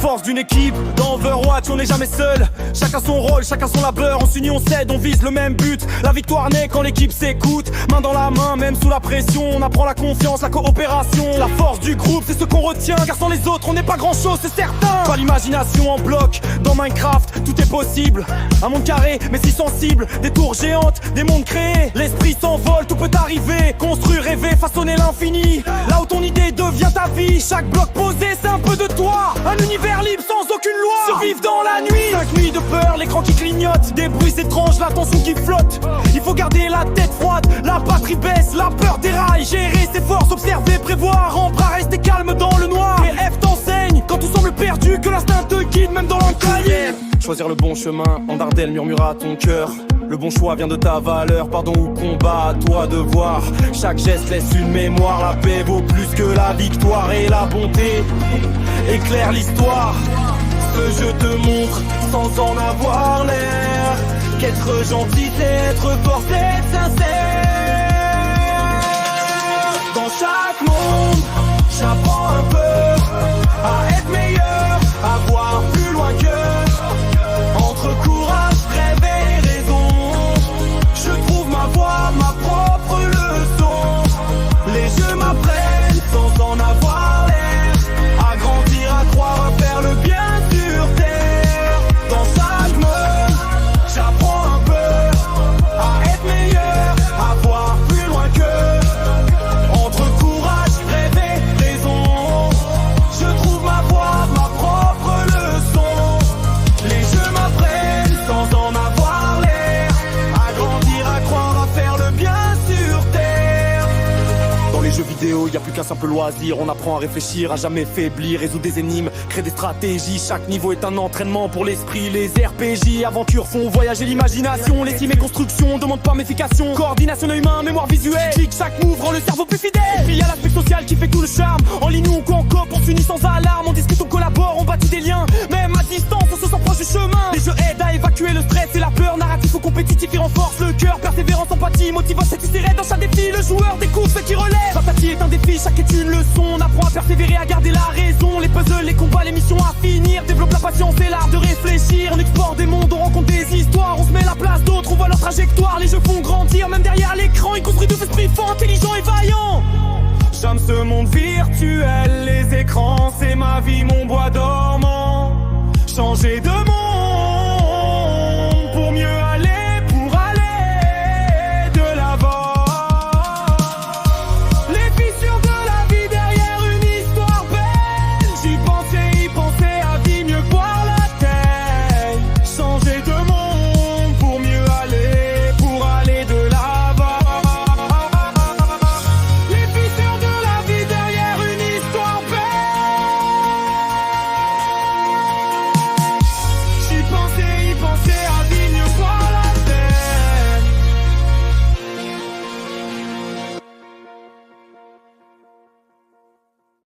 force d'une équipe, dans Overwatch on n'est jamais seul. Chacun son rôle, chacun son labeur. On s'unit, on s'aide, on vise le même but. La victoire naît quand l'équipe s'écoute. Main dans la main, même sous la pression. On apprend la confiance, la coopération. La force du groupe, c'est ce qu'on retient. Car sans les autres, on n'est pas grand chose, c'est certain. Pas l'imagination en bloc, dans Minecraft, tout est possible. Un monde carré, mais si sensible. Des tours géantes, des mondes créés. L'esprit s'envole, tout peut arriver. Construire, rêver, façonner l'infini. Là où ton idée devient ta vie. Chaque bloc posé, c'est un peu de toi. Un univers libre sans aucune loi. Survivre dans la nuit. 5 nuits de peur, l'écran qui clignote. Des bruits étranges, la tension qui flotte. Il faut garder la tête froide. La batterie baisse, la peur déraille. Gérer ses forces, observer, prévoir. En bras, rester calme dans le noir. Et F t'enseigne quand tout semble perdu. Que l'instinct te guide même dans l'encaillé. Choisir le bon chemin, en dardelle murmura ton cœur. Le bon choix vient de ta valeur, pardon ou combat, à toi de voir. Chaque geste laisse une mémoire, la paix vaut plus que la victoire. Et la bonté éclaire l'histoire. Ce que je te montre sans en avoir l'air. Qu'être gentil c'est être fort, c'est être sincère. Dans chaque monde, j'apprends un peu à être meilleur, à voir plus loin que. Entre courage, rêve et raison, je trouve ma voie, ma propre leçon. Les jeux m'apprennent sans en avoir l'air. À grandir, à croire, à faire le bien sur terre. Dans chaque monde, j'apprends un peu à être meilleur, à voir plus loin que. Entre courage, rêve et raison, je trouve ma voie, ma propre leçon. Les jeux m'apprennent sans en avoir l'air. À grandir, à croire, à faire le bien sur terre. Dans les jeux vidéo, y a plus qu'un simple loisir. On apprend à réfléchir, à jamais faiblir, résoudre des énigmes, créer des stratégies. Chaque niveau est un entraînement pour l'esprit. Les RPG, aventures font voyager l'imagination. Les teams et constructions demandent pas méfication. Coordination de humain, mémoire visuelle. Clique, chaque move rend le cerveau plus fidèle. Et puis y a l'aspect social qui fait tout le charme. En ligne ou en coop, on s'unit sans alarme. On discute, on collabore, on bâtit des liens. Même à distance, on se sent proche du chemin. Les jeux aident à évacuer le stress et la peur. Narratif ou compétitif, ils renforcent le cœur. Persévérance, empathie, motivant, satisfait dans chaque défi. Le joueur découvre ce qui relève. Sympathie est un défi, chaque est une leçon. On apprend à persévérer, à garder la raison. Les puzzles, les combats, les missions à finir. Développe la patience et l'art de réfléchir. On explore des mondes, on rencontre des histoires. On se met à la place d'autres, on voit leur trajectoire. Les jeux font grandir, même derrière l'écran. Ils construisent deux esprits forts, intelligents et vaillants. J'aime ce monde virtuel, les écrans, c'est ma vie, mon bois dormant. Changer